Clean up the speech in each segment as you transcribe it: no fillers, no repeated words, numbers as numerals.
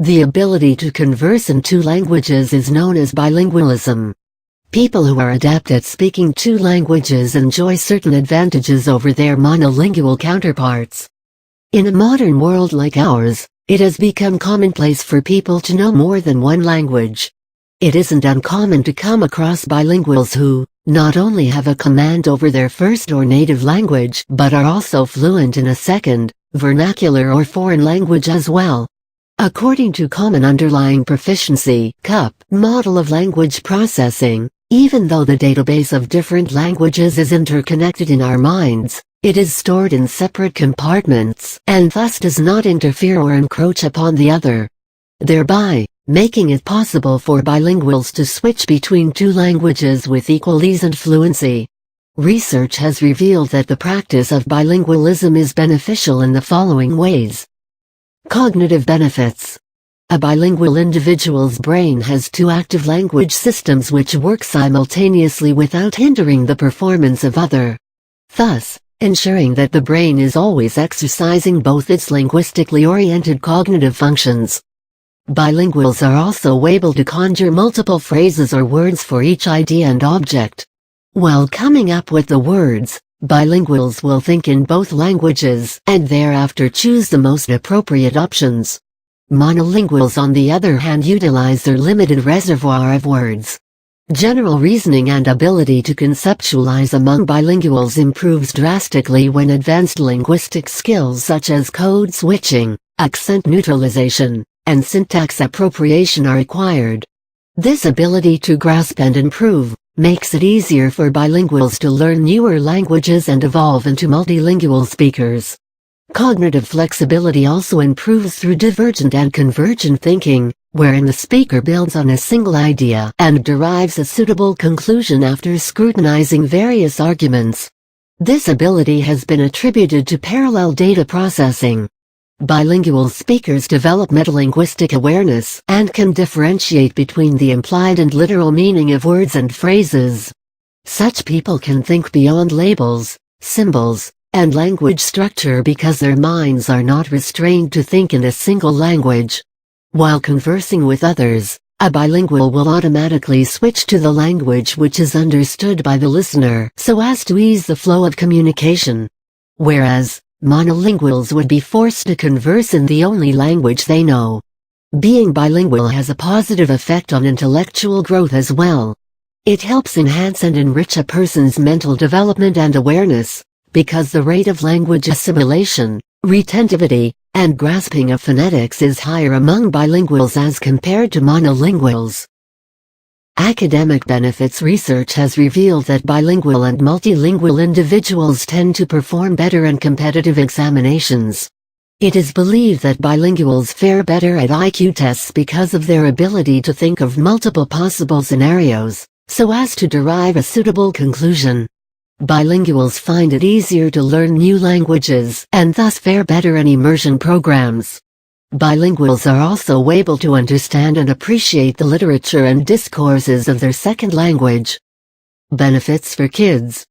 The ability to converse in two languages is known as bilingualism. People who are adept at speaking two languages enjoy certain advantages over their monolingual counterparts. In a modern world like ours, it has become commonplace for people to know more than one language. It isn't uncommon to come across bilinguals who, not only have a command over their first or native language, but are also fluent in a second, vernacular or foreign language as well. According to Common Underlying Proficiency (CUP) model of language processing, even though the database of different languages is interconnected in our minds, it is stored in separate compartments, and thus does not interfere or encroach upon the other, thereby making it possible for bilinguals to switch between two languages with equal ease and fluency. Research has revealed that the practice of bilingualism is beneficial in the following ways. Cognitive benefits. A bilingual individual's brain has two active language systems which work simultaneously without hindering the performance of other, thus ensuring that the brain is always exercising both its linguistically oriented cognitive functions. Bilinguals are also able to conjure multiple phrases or words for each idea and object. While coming up with the words, bilinguals will think in both languages and thereafter choose the most appropriate options. Monolinguals on the other hand utilize their limited reservoir of words. General reasoning and ability to conceptualize among bilinguals improves drastically when advanced linguistic skills such as code switching, accent neutralization, and syntax appropriation are acquired. This ability to grasp and improve makes it easier for bilinguals to learn newer languages and evolve into multilingual speakers. Cognitive flexibility also improves through divergent and convergent thinking, wherein the speaker builds on a single idea and derives a suitable conclusion after scrutinizing various arguments. This ability has been attributed to parallel data processing. Bilingual speakers develop metalinguistic awareness and can differentiate between the implied and literal meaning of words and phrases. Such people can think beyond labels, symbols, and language structure because their minds are not restrained to think in a single language. While conversing with others, a bilingual will automatically switch to the language which is understood by the listener so as to ease the flow of communication. Whereas, monolinguals would be forced to converse in the only language they know. Being bilingual has a positive effect on intellectual growth as well. It helps enhance and enrich a person's mental development and awareness, because the rate of language assimilation, retentivity, and grasping of phonetics is higher among bilinguals as compared to monolinguals. Academic benefits. Research has revealed that bilingual and multilingual individuals tend to perform better in competitive examinations. It is believed that bilinguals fare better at IQ tests because of their ability to think of multiple possible scenarios, so as to derive a suitable conclusion. Bilinguals find it easier to learn new languages and thus fare better in immersion programs. Bilinguals are also able to understand and appreciate the literature and discourses of their second language. Benefits for kids.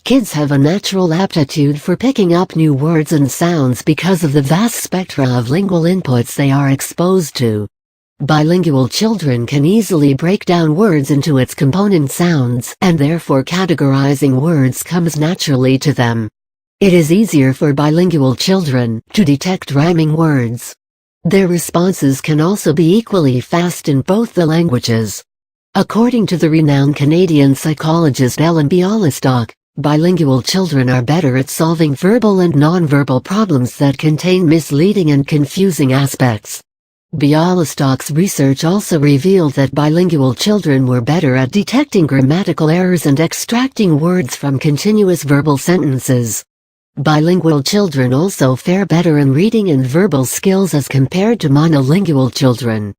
Kids have a natural aptitude for picking up new words and sounds because of the vast spectra of lingual inputs they are exposed to. Bilingual children can easily break down words into its component sounds, and therefore categorizing words comes naturally to them. It is easier for bilingual children to detect rhyming words. Their responses can also be equally fast in both the languages. According to the renowned Canadian psychologist Ellen Bialystock, bilingual children are better at solving verbal and nonverbal problems that contain misleading and confusing aspects. Bialystock's research also revealed that bilingual children were better at detecting grammatical errors and extracting words from continuous verbal sentences. Bilingual children also fare better in reading and verbal skills as compared to monolingual children.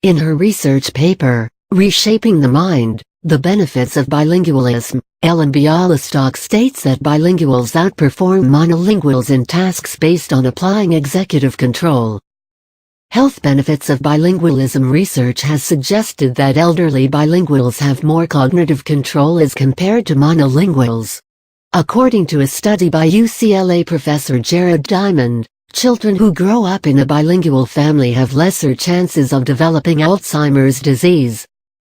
In her research paper, Reshaping the Mind, The Benefits of Bilingualism, Ellen Bialystock states that bilinguals outperform monolinguals in tasks based on applying executive control. Health benefits of bilingualism. Research has suggested that elderly bilinguals have more cognitive control as compared to monolinguals. According to a study by UCLA professor Jared Diamond, Children who grow up in a bilingual family have lesser chances of developing Alzheimer's disease.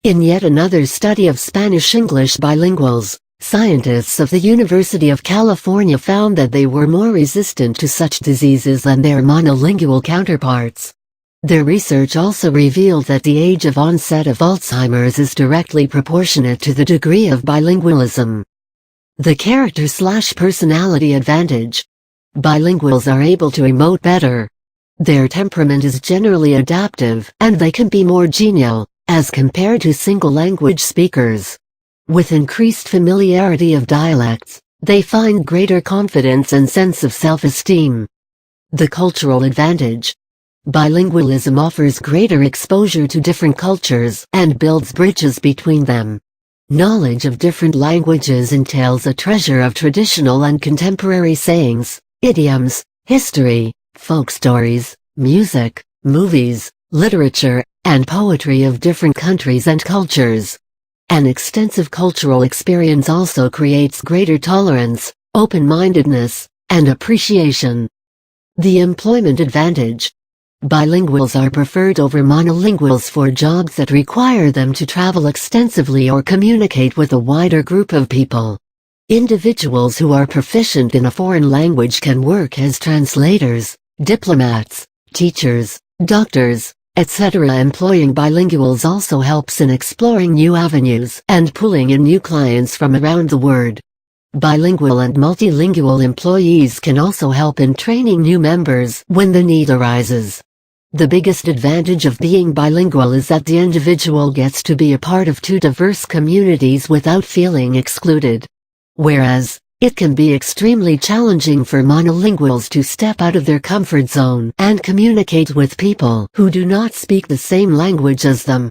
In yet another study of Spanish-English bilinguals, scientists of the University of California found that they were more resistant to such diseases than their monolingual counterparts. Their research also revealed that the age of onset of Alzheimer's is directly proportionate to the degree of bilingualism. The character/personality advantage. Bilinguals are able to emote better. Their temperament is generally adaptive, and they can be more genial, as compared to single-language speakers. With increased familiarity of dialects, they find greater confidence and sense of self-esteem. The cultural advantage. Bilingualism offers greater exposure to different cultures and builds bridges between them. Knowledge of different languages entails a treasure of traditional and contemporary sayings, idioms, history, folk stories, music, movies, literature, and poetry of different countries and cultures. An extensive cultural experience also creates greater tolerance, open-mindedness, and appreciation. The employment advantage. Bilinguals are preferred over monolinguals for jobs that require them to travel extensively or communicate with a wider group of people. Individuals who are proficient in a foreign language can work as translators, diplomats, teachers, doctors, etc. Employing bilinguals also helps in exploring new avenues and pulling in new clients from around the world. Bilingual and multilingual employees can also help in training new members when the need arises. The biggest advantage of being bilingual is that the individual gets to be a part of two diverse communities without feeling excluded. Whereas, it can be extremely challenging for monolinguals to step out of their comfort zone and communicate with people who do not speak the same language as them.